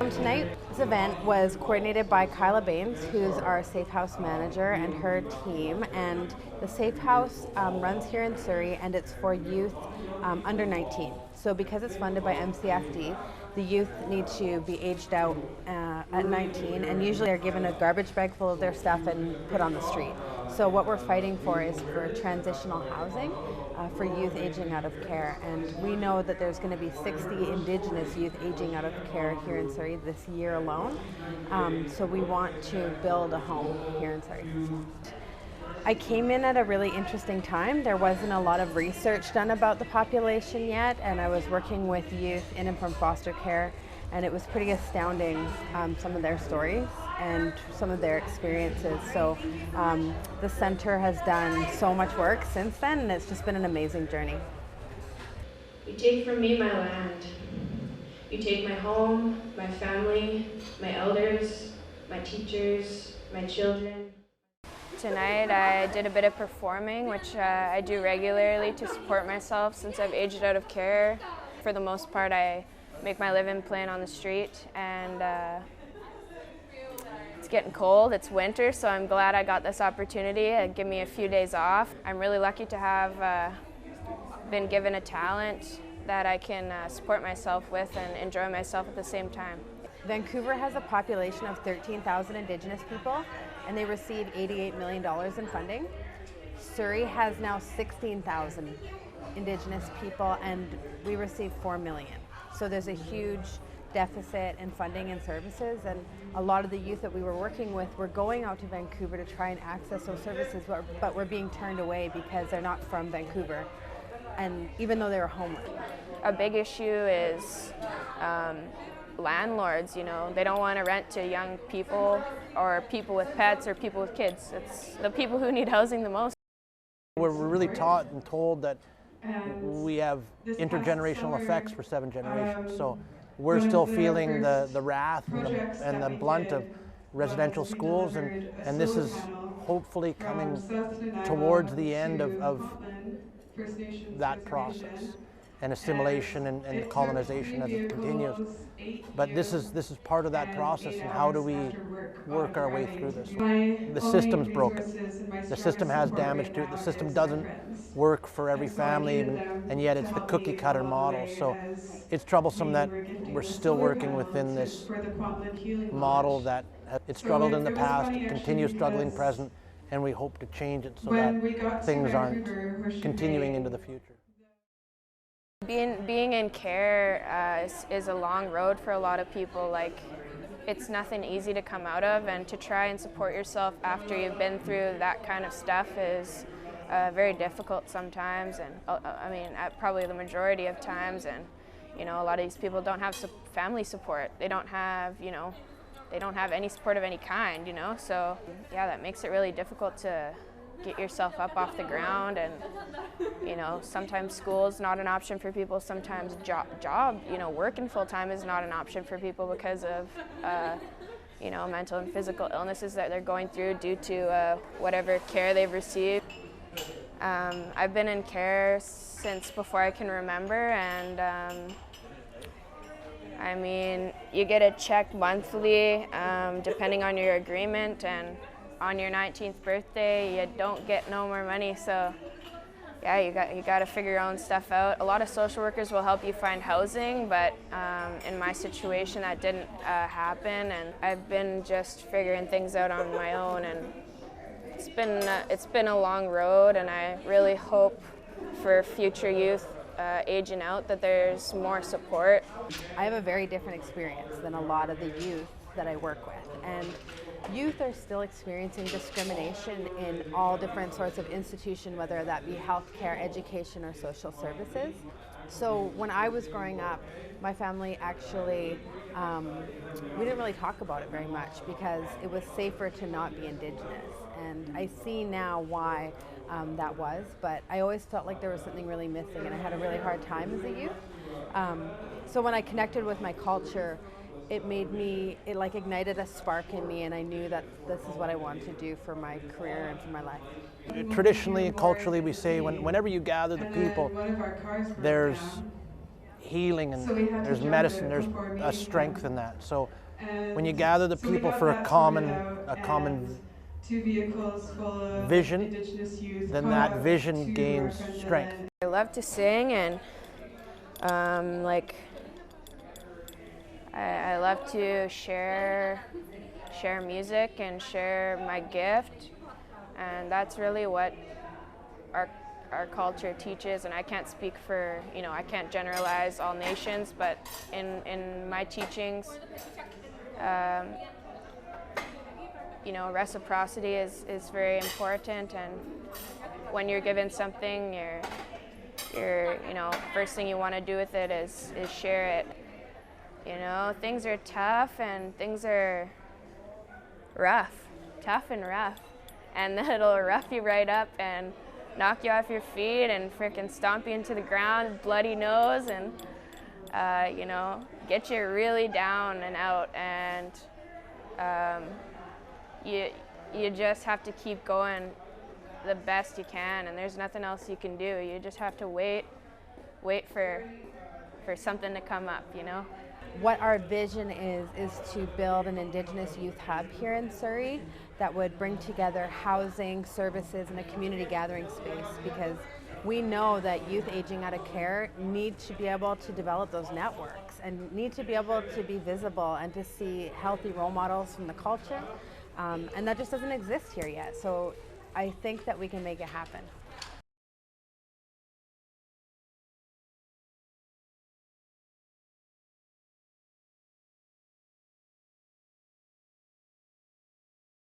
welcome tonight. This event was coordinated by Kyla Baines, who's our Safe House manager, and her team. And the Safe House runs here in Surrey, and it's for youth under 19. So because it's funded by MCFD, the youth need to be aged out at 19, and usually they're given a garbage bag full of their stuff and put on the street. So what we're fighting for is for transitional housing for youth aging out of care, and we know that there's going to be 60 Indigenous youth aging out of care here in Surrey this year alone. So we want to build a home here in Surrey. I came in at a really interesting time. There wasn't a lot of research done about the population yet, and I was working with youth in and from foster care, and it was pretty astounding, some of their stories and some of their experiences. So the center has done so much work since then, and it's just been an amazing journey. You take from me my land. You take my home, my family, my elders, my teachers, my children. Tonight I did a bit of performing, which I do regularly to support myself since I've aged out of care. For the most part, I make my living playing on the street, and it's getting cold, it's winter, so I'm glad I got this opportunity to give me a few days off. I'm really lucky to have been given a talent that I can support myself with and enjoy myself at the same time. Vancouver has a population of 13,000 Indigenous people, and they receive $88 million in funding. Surrey has now 16,000 Indigenous people, and we receive $4 million. So there's a huge deficit in funding and services, and a lot of the youth that we were working with were going out to Vancouver to try and access those services, but we're being turned away because they're not from Vancouver, and even though they were homeless. A big issue is landlords, they don't want to rent to young people or people with pets or people with kids. It's the people who need housing the most. We're really taught and told that we have intergenerational effects for 7 generations. So we're still feeling the wrath and the blunt of residential schools, and this is hopefully coming towards the end of that process and assimilation and colonization as it continues. But this is part of that process, and how do we work our way through this? The system's broken. The system has damage to it. The system doesn't work for every family, and yet it's the cookie cutter model. So it's troublesome that we're still working within this model that it struggled in the past, it continues struggling present, and we hope to change it so that things aren't continuing into the future. Being in care is a long road for a lot of people. Like, it's nothing easy to come out of, and to try and support yourself after you've been through that kind of stuff is very difficult sometimes, and I mean, probably the majority of times. And a lot of these people don't have family support. They don't have they don't have any support of any kind. So yeah, that makes it really difficult to get yourself up off the ground. And sometimes school's not an option for people. Sometimes job working full-time is not an option for people because of mental and physical illnesses that they're going through due to whatever care they've received. I've been in care since before I can remember, and I mean, you get a check monthly depending on your agreement, and on your 19th birthday, you don't get no more money. So yeah, you got to figure your own stuff out. A lot of social workers will help you find housing, but in my situation, that didn't happen, and I've been just figuring things out on my own, and it's been a long road, and I really hope for future youth aging out that there's more support. I have a very different experience than a lot of the youth that I work with, and youth are still experiencing discrimination in all different sorts of institutions, whether that be healthcare, education, or social services. So when I was growing up, my family actually, we didn't really talk about it very much because it was safer to not be Indigenous. And I see now why that was, but I always felt like there was something really missing, and I had a really hard time as a youth. So when I connected with my culture, it like ignited a spark in me, and I knew that this is what I wanted to do for my career and for my life. Traditionally and culturally, we say whenever you gather the people, there's healing and there's medicine, there's a strength in that. So when you gather the people for a common vision, then that vision gains strength. I love to sing, and I love to share music and share my gift, and that's really what our culture teaches. And I can't speak for, I can't generalize all nations, but in my teachings, reciprocity is very important, and when you're given something, you're first thing you want to do with it is share it. Things are tough and things are tough and rough, and it'll rough you right up and knock you off your feet and frickin' stomp you into the ground, bloody nose, and get you really down and out, and you just have to keep going the best you can, and there's nothing else you can do. You just have to wait for something to come up, What our vision is to build an Indigenous youth hub here in Surrey that would bring together housing, services, and a community gathering space, because we know that youth aging out of care need to be able to develop those networks and need to be able to be visible and to see healthy role models from the culture, and that just doesn't exist here yet. So I think that we can make it happen.